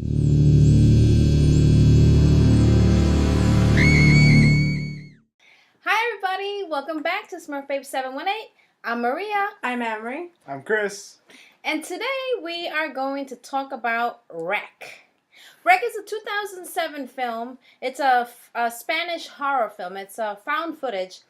Hi everybody, welcome back to Smurf Babe 718. I'm Maria. I'm Amory. I'm Chris. And today we are going to talk about Wreck. Wreck is a 2007 film. It's a Spanish horror film. It's a found footage.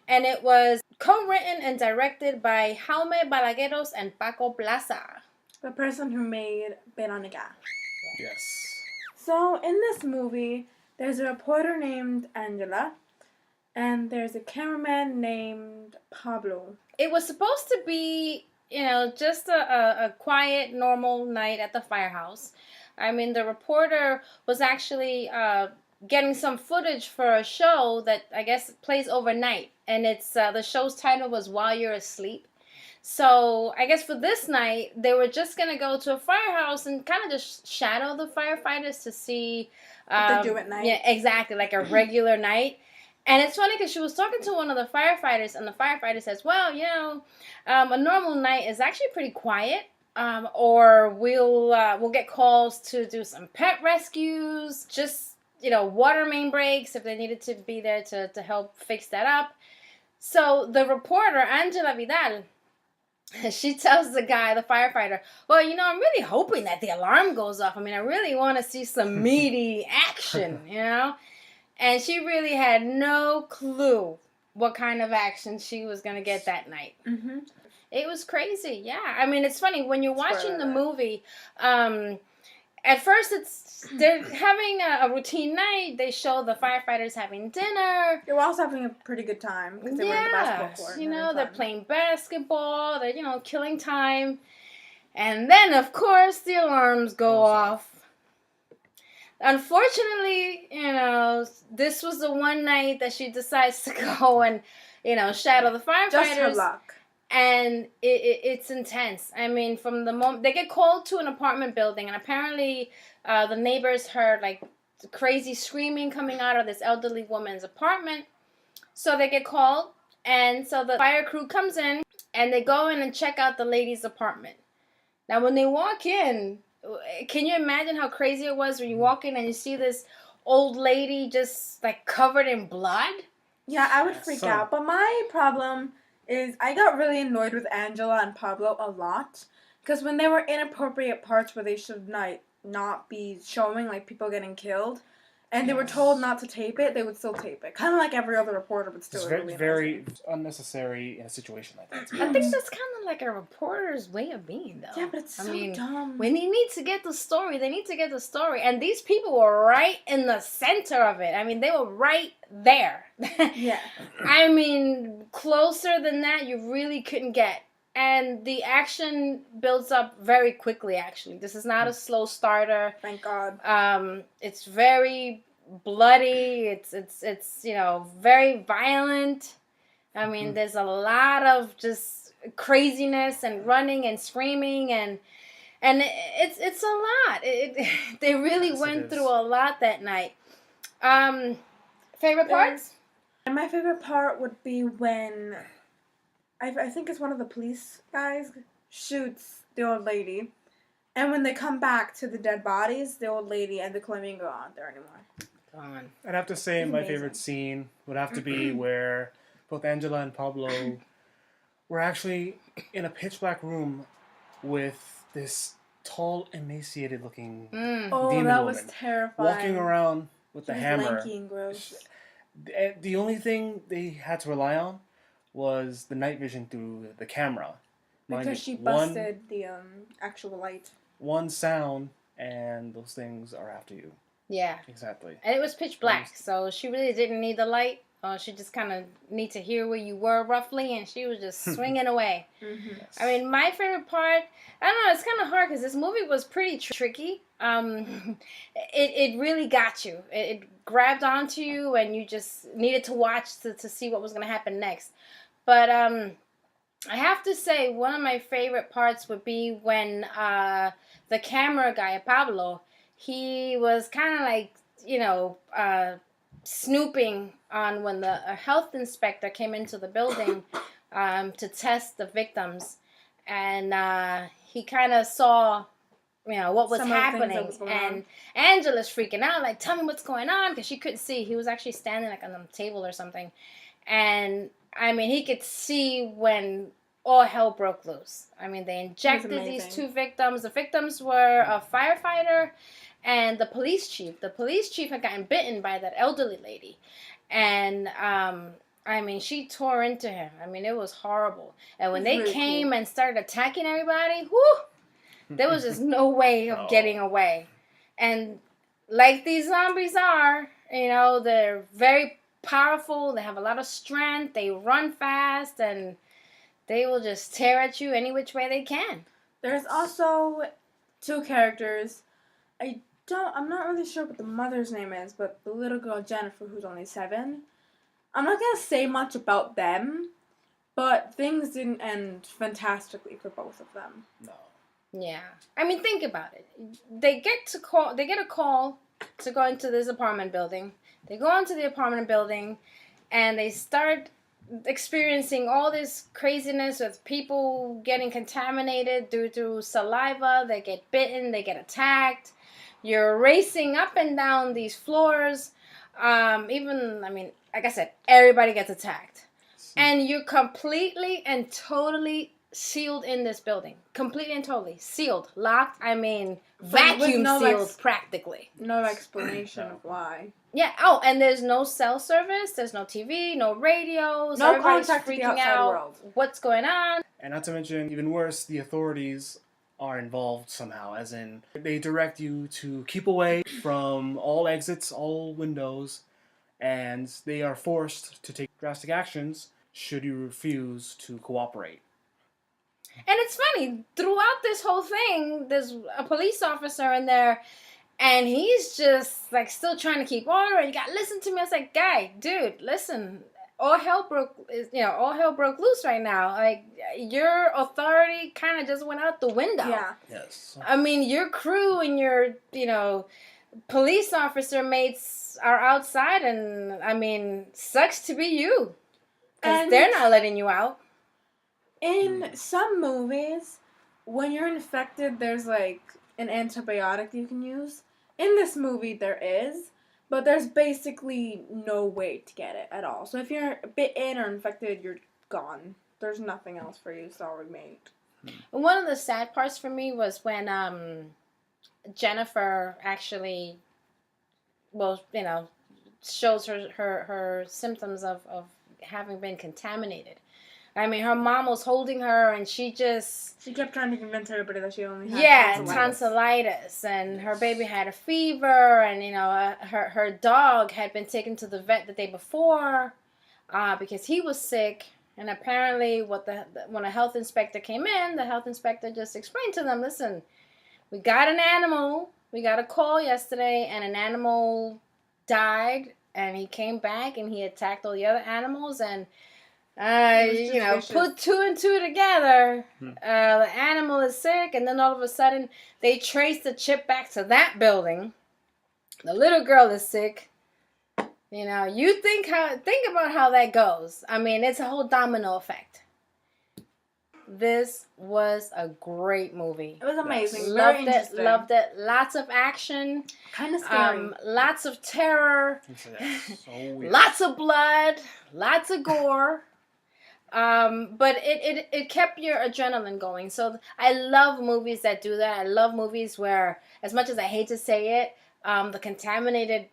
And it was co-written and directed by Jaume Balagueros and Paco Plaza. The person who made Veronica. Yes. So, in this movie, there's a reporter named Angela, and there's a cameraman named Pablo. It was supposed to be, just a quiet, normal night at the firehouse. I mean, the reporter was actually getting some footage for a show that I guess plays overnight. And it's the show's title was While You're Asleep. So I guess for this night, they were just going to go to a firehouse and kind of just shadow the firefighters to see... what they do at night. Yeah, exactly, like a regular night. And it's funny because she was talking to one of the firefighters, and the firefighter says, well, a normal night is actually pretty quiet. Or we'll get calls to do some pet rescues, just, water main breaks if they needed to be there to help fix that up. So the reporter, Angela Vidal, she tells the guy, the firefighter, well, I'm really hoping that the alarm goes off. I mean, I really want to see some meaty action, And she really had no clue what kind of action she was going to get that night. Mm-hmm. It was crazy, yeah. I mean, it's funny, when you're watching the movie, at first they're having a routine night. They show the firefighters having dinner. They were also having a pretty good time because they were in the basketball court. They're playing basketball. They're, killing time. And then, of course, the alarms go off. Unfortunately, this was the one night that she decides to go and, shadow the firefighters. Just her luck. And it's intense. I mean, from the moment they get called to an apartment building, and apparently the neighbors heard like crazy screaming coming out of this elderly woman's apartment. So they get called, and so the fire crew comes in, and they go in and check out the lady's apartment. Now, when they walk in, can you imagine how crazy it was when you walk in and you see this old lady just like covered in blood? Yeah, I would freak out. But my problem is I got really annoyed with Angela and Pablo a lot because when they were inappropriate parts where they should not be showing like people getting killed, and they were told not to tape it, they would still tape it. Kind of like every other reporter would still. It's very unnecessary in a situation like that. I think that's kind of like a reporter's way of being, though. Yeah, but it's so dumb. When they need to get the story, they need to get the story. And these people were right in the center of it. I mean, they were right there. Yeah. I mean, closer than that, you really couldn't get. And the action builds up very quickly, actually. This is not a slow starter. Thank God. It's very bloody. It's very violent. I mean, there's a lot of just craziness and running and screaming and it's a lot. They really went through a lot that night. Favorite parts? And my favorite part would be when I think it's one of the police guys shoots the old lady, and when they come back to the dead bodies, the old lady and the flamingo aren't there anymore. Gone. I'd have to say my favorite scene would have to be where both Angela and Pablo were actually in a pitch black room with this tall, emaciated looking demon that was woman terrifying. walking around with the hammer. Lanky and gross. The only thing they had to rely on was the night vision through the camera. Because she busted the actual light. One sound, and those things are after you. Yeah. Exactly. And it was pitch black, so she really didn't need the light. She just kind of need to hear where you were roughly, and she was just swinging away. Mm-hmm. Yes. I mean, my favorite part, I don't know, it's kind of hard because this movie was pretty tricky. It really got you. It grabbed onto you, and you just needed to watch to see what was going to happen next. But I have to say, one of my favorite parts would be when the camera guy, Pablo, he was kind of like, snooping on when the health inspector came into the building to test the victims. And he kind of saw what was Some of the things that happening. was going And on. Angela's freaking out, like, tell me what's going on, because she couldn't see. He was actually standing like on the table or something. And I mean, he could see when all hell broke loose. I mean, they injected these amazing. 2 victims. The victims were a firefighter and the police chief. The police chief had gotten bitten by that elderly lady. And, I mean, she tore into him. I mean, it was horrible. And when they Really came cool. and started attacking everybody, whew, there was just no way of getting away. And like these zombies are, they're very powerful. They have a lot of strength. They run fast, and they will just tear at you any which way they can. There's also 2 characters. I'm not really sure what the mother's name is, but the little girl Jennifer, who's only 7. I'm not gonna say much about them, but things didn't end fantastically for both of them. No. Yeah. I mean, think about it. They get a call to go into this apartment building. They go into the apartment building and they start experiencing all this craziness with people getting contaminated due to saliva. They get bitten, they get attacked. You're racing up and down these floors. Like I said, everybody gets attacked. And you're completely and totally sealed in this building. Completely and totally sealed. Locked. I mean, vacuum sealed practically. No explanation of why. Yeah. Oh, and there's no cell service. There's no TV, no radios. No Everybody's contact with the freaking outside out. world. What's going on? And not to mention, even worse, the authorities are involved somehow, as in they direct you to keep away from all exits, all windows, and they are forced to take drastic actions should you refuse to cooperate. And it's funny, throughout this whole thing, there's a police officer in there, and he's just, like, still trying to keep order, and you gotta listen to me. I was like, guy, dude, listen, all hell broke loose right now. Like, your authority kind of just went out the window. Yeah. Yes. I mean, your crew and your, police officer mates are outside, and, I mean, sucks to be you. Because And they're not letting you out. in some movies, when you're infected, there's like an antibiotic you can use. In this movie, there is, but there's basically no way to get it at all. So if you're bitten or infected, you're gone. There's nothing else for you. Sorry, mate. One of the sad parts for me was when Jennifer actually, shows her symptoms of having been contaminated. I mean, her mom was holding her, and she kept trying to convince everybody that she only had tonsillitis, and her baby had a fever, and her dog had been taken to the vet the day before because he was sick. And apparently, when a health inspector came in, the health inspector just explained to them, listen, we got an animal. We got a call yesterday, and an animal died, and he came back, and he attacked all the other animals, and, put 2 and 2 together. The animal is sick, and then all of a sudden, they trace the chip back to that building. The little girl is sick. You think about how that goes. I mean, it's a whole domino effect. This was a great movie. It was amazing. Yes. Very interesting. Loved it. Lots of action. Kind of scary. Lots of terror. So weird. Lots of blood. Lots of gore. But it kept your adrenaline going. So I love movies that do that. I love movies where, as much as I hate to say it, the contaminated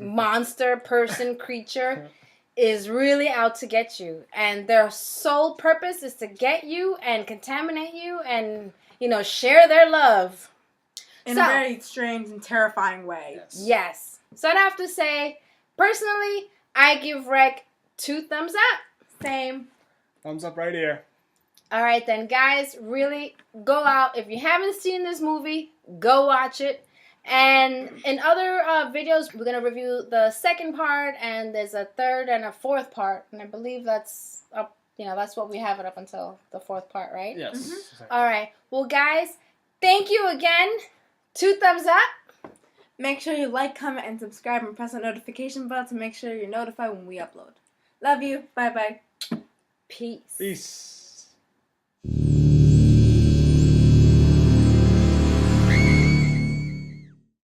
monster, person, creature is really out to get you, and their sole purpose is to get you and contaminate you and share their love in a very strange and terrifying way. Yes. So I'd have to say, personally, I give Rec 2 thumbs up. Same. Thumbs up right here. All right then, guys, really go out. If you haven't seen this movie, go watch it. And in other videos, we're going to review the second part, and there's a third and a fourth part. And I believe that's up, that's what we have it up until the fourth part, right? Yes. Mm-hmm. Exactly. All right. Well, guys, thank you again. 2 thumbs up. Make sure you like, comment, and subscribe, and press the notification bell to make sure you're notified when we upload. Love you. Bye-bye. Peace. Peace.